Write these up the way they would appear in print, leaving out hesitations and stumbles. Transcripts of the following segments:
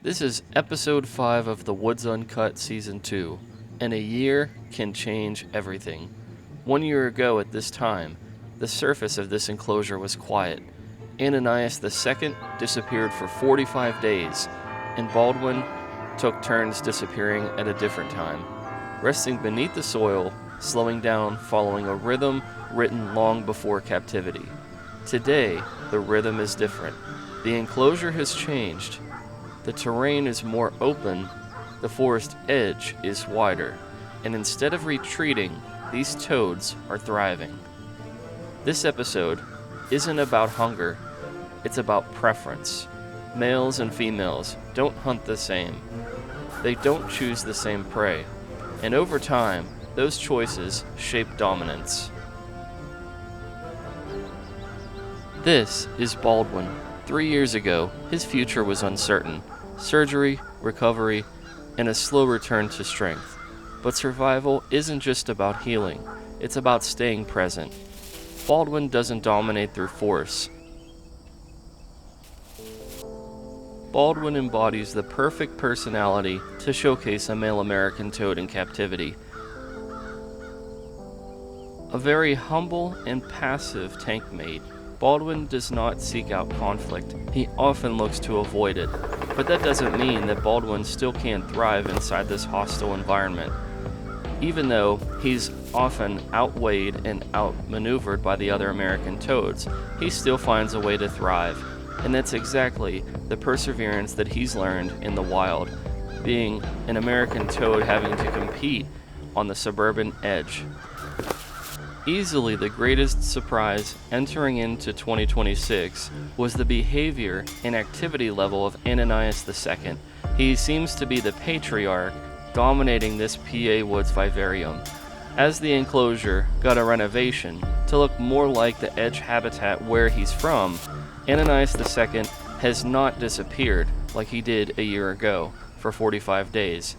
This is episode 5 of the Woods Uncut Season 2, and a year can change everything. 1 year ago at this time, the surface of this enclosure was quiet. Ananias II disappeared for 45 days, and Baldwin took turns disappearing at a different time, resting beneath the soil, slowing down following a rhythm written long before captivity. Today, the rhythm is different. The enclosure has changed. The terrain is more open, the forest edge is wider, and instead of retreating, these toads are thriving. This episode isn't about hunger, it's about preference. Males and females don't hunt the same. They don't choose the same prey, and over time, those choices shape dominance. This is Baldwin. 3 years ago, his future was uncertain. Surgery, recovery, and a slow return to strength. But survival isn't just about healing, it's about staying present. Baldwin doesn't dominate through force. Baldwin embodies the perfect personality to showcase a male American toad in captivity. A very humble and passive tank mate, Baldwin does not seek out conflict. He often looks to avoid it. But that doesn't mean that Baldwin still can't thrive inside this hostile environment. Even though he's often outweighed and outmaneuvered by the other American toads, he still finds a way to thrive. And that's exactly the perseverance that he's learned in the wild, being an American toad having to compete on the suburban edge. Easily the greatest surprise entering into 2026 was the behavior and activity level of Ananias II. He seems to be the patriarch dominating this PA Woods Vivarium. As the enclosure got a renovation to look more like the edge habitat where he's from, Ananias II has not disappeared like he did a year ago for 45 days.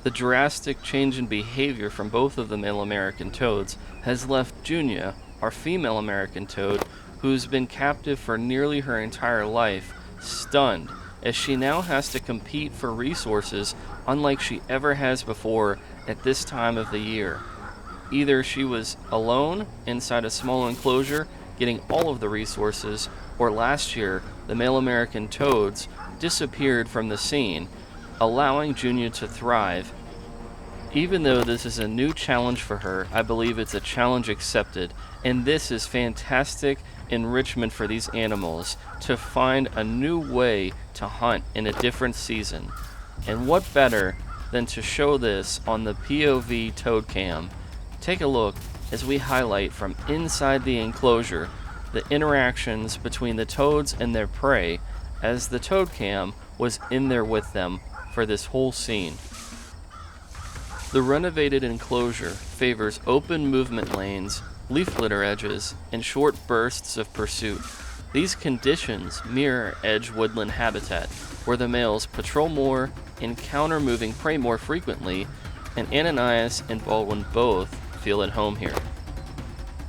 The drastic change in behavior from both of the male American toads has left Junia, our female American toad, who's been captive for nearly her entire life, stunned, as she now has to compete for resources unlike she ever has before at this time of the year. Either she was alone inside a small enclosure getting all of the resources, or last year the male American toads disappeared from the scene, allowing Junia to thrive. Even though this is a new challenge for her, I believe it's a challenge accepted, and this is fantastic enrichment for these animals to find a new way to hunt in a different season. And what better than to show this on the POV toad cam? Take a look as we highlight from inside the enclosure the interactions between the toads and their prey, as the toad cam was in there with them for this whole scene. The renovated enclosure favors open movement lanes, leaf litter edges, and short bursts of pursuit. These conditions mirror edge-woodland habitat, where the males patrol more, encounter moving prey more frequently, and Ananias and Baldwin both feel at home here.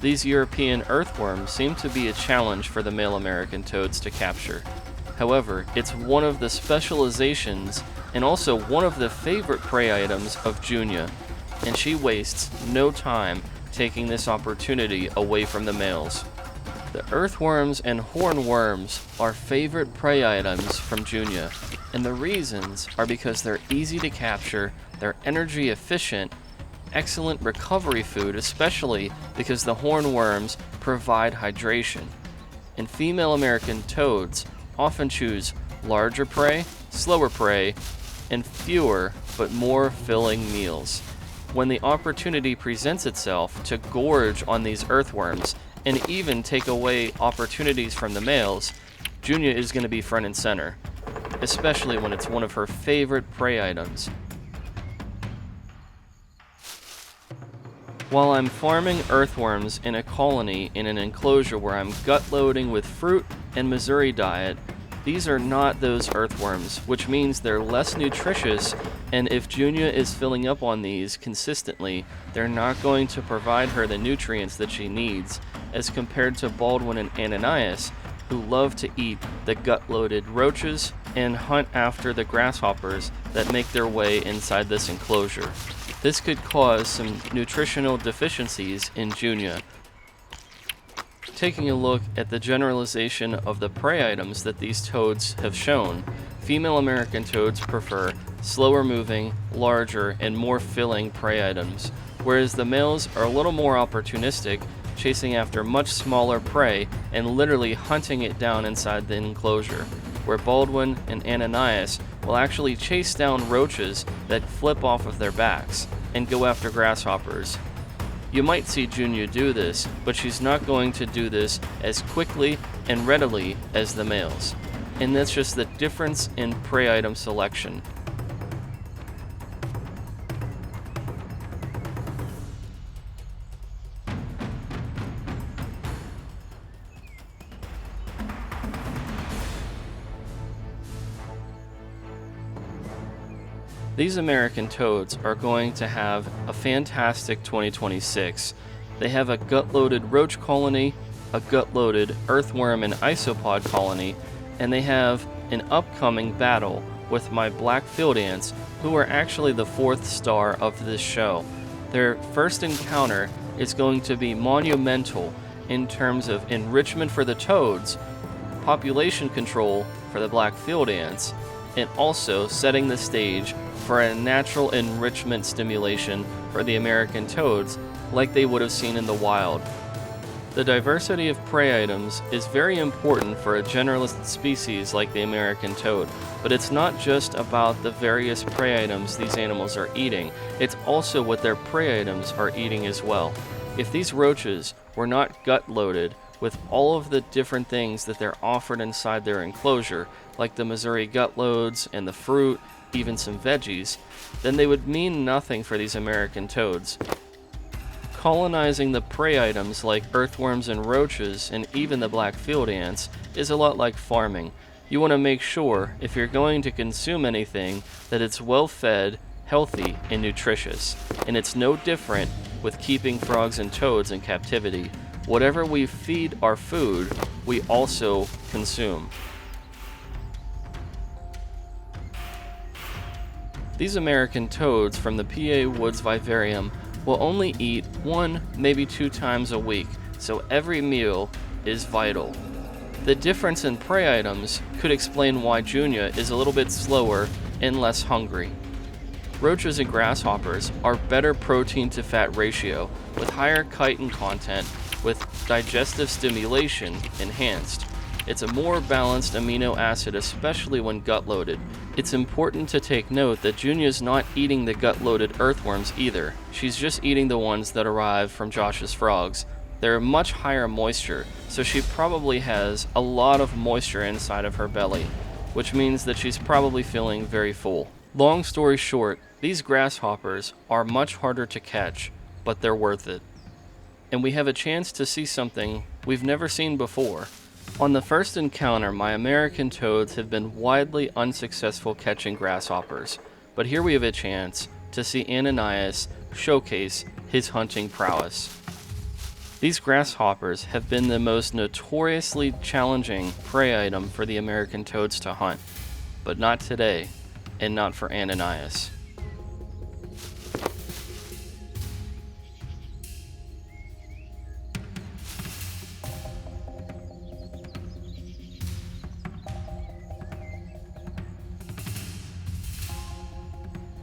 These European earthworms seem to be a challenge for the male American toads to capture. However, it's one of the specializations and also one of the favorite prey items of Junia, and she wastes no time taking this opportunity away from the males. The earthworms and hornworms are favorite prey items from Junia, and the reasons are because they're easy to capture, they're energy efficient, excellent recovery food, especially because the hornworms provide hydration. And female American toads often choose larger prey, slower prey, and fewer but more filling meals. When the opportunity presents itself to gorge on these earthworms and even take away opportunities from the males, Junia is going to be front and center, especially when it's one of her favorite prey items. While I'm farming earthworms in a colony in an enclosure where I'm gut loading with fruit and Missouri diet, these are not those earthworms, which means they're less nutritious, and if Junia is filling up on these consistently, they're not going to provide her the nutrients that she needs, as compared to Baldwin and Ananias, who love to eat the gut-loaded roaches and hunt after the grasshoppers that make their way inside this enclosure. This could cause some nutritional deficiencies in Junia. Taking a look at the generalization of the prey items that these toads have shown, female American toads prefer slower moving, larger, and more filling prey items, whereas the males are a little more opportunistic, chasing after much smaller prey and literally hunting it down inside the enclosure, where Baldwin and Ananias will actually chase down roaches that flip off of their backs and go after grasshoppers. You might see Junia do this, but she's not going to do this as quickly and readily as the males. And that's just the difference in prey item selection. These American toads are going to have a fantastic 2026. They have a gut-loaded roach colony, a gut-loaded earthworm and isopod colony, and they have an upcoming battle with my black field ants, who are actually the 4th star of this show. Their first encounter is going to be monumental in terms of enrichment for the toads, population control for the black field ants, and also setting the stage for a natural enrichment stimulation for the American toads like they would have seen in the wild. The diversity of prey items is very important for a generalist species like the American toad, but it's not just about the various prey items these animals are eating, it's also what their prey items are eating as well. If these roaches were not gut-loaded with all of the different things that they're offered inside their enclosure, like the Missouri gut loads and the fruit, even some veggies, then they would mean nothing for these American toads. Colonizing the prey items like earthworms and roaches and even the black field ants is a lot like farming. You want to make sure, if you're going to consume anything, that it's well fed, healthy, and nutritious. And it's no different with keeping frogs and toads in captivity. Whatever we feed our food, we also consume. These American toads from the PA Woods Vivarium will only eat 1, maybe 2 times a week, so every meal is vital. The difference in prey items could explain why Junia is a little bit slower and less hungry. Roaches and grasshoppers are better protein to fat ratio, with higher chitin content, with digestive stimulation enhanced. It's a more balanced amino acid, especially when gut-loaded. It's important to take note that Junia's not eating the gut-loaded earthworms either. She's just eating the ones that arrive from Josh's frogs. They're much higher moisture, so she probably has a lot of moisture inside of her belly, which means that she's probably feeling very full. Long story short, these grasshoppers are much harder to catch, but they're worth it. And we have a chance to see something we've never seen before. On the first encounter, my American toads have been widely unsuccessful catching grasshoppers, but here we have a chance to see Ananias showcase his hunting prowess. These grasshoppers have been the most notoriously challenging prey item for the American toads to hunt, but not today, and not for Ananias.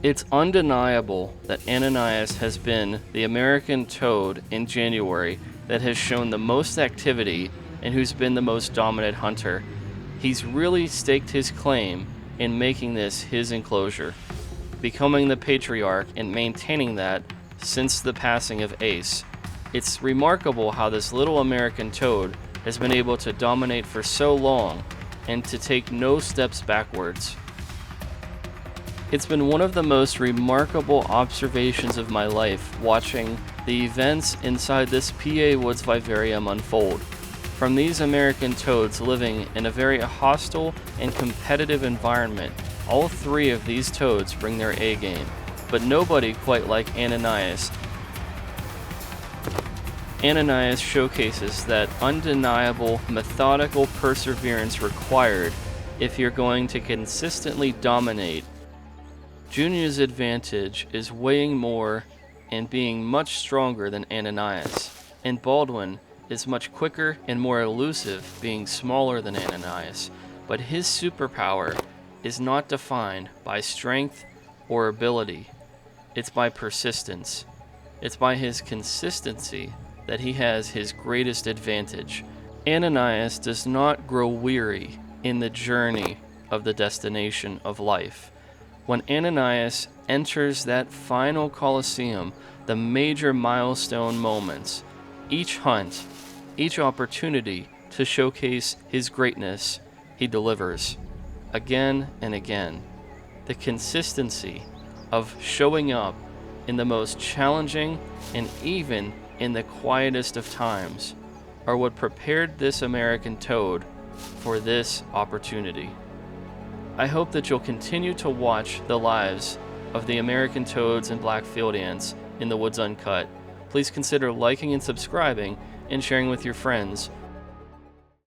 It's undeniable that Ananias has been the American toad in January that has shown the most activity and who's been the most dominant hunter. He's really staked his claim in making this his enclosure, becoming the patriarch and maintaining that since the passing of Ace. It's remarkable how this little American toad has been able to dominate for so long and to take no steps backwards. It's been one of the most remarkable observations of my life watching the events inside this PA Woods Vivarium unfold. From these American toads living in a very hostile and competitive environment, all 3 of these toads bring their A game, but nobody quite like Ananias. Ananias showcases that undeniable, methodical perseverance required if you're going to consistently dominate. Junia's advantage is weighing more and being much stronger than Ananias, and Baldwin is much quicker and more elusive, being smaller than Ananias, but his superpower is not defined by strength or ability. It's by persistence. It's by his consistency that he has his greatest advantage. Ananias does not grow weary in the journey of the destination of life. When Ananias enters that final Colosseum, the major milestone moments, each hunt, each opportunity to showcase his greatness, he delivers again and again. The consistency of showing up in the most challenging and even in the quietest of times are what prepared this American toad for this opportunity. I hope that you'll continue to watch the lives of the American toads and black field ants in the Woods Uncut. Please consider liking and subscribing and sharing with your friends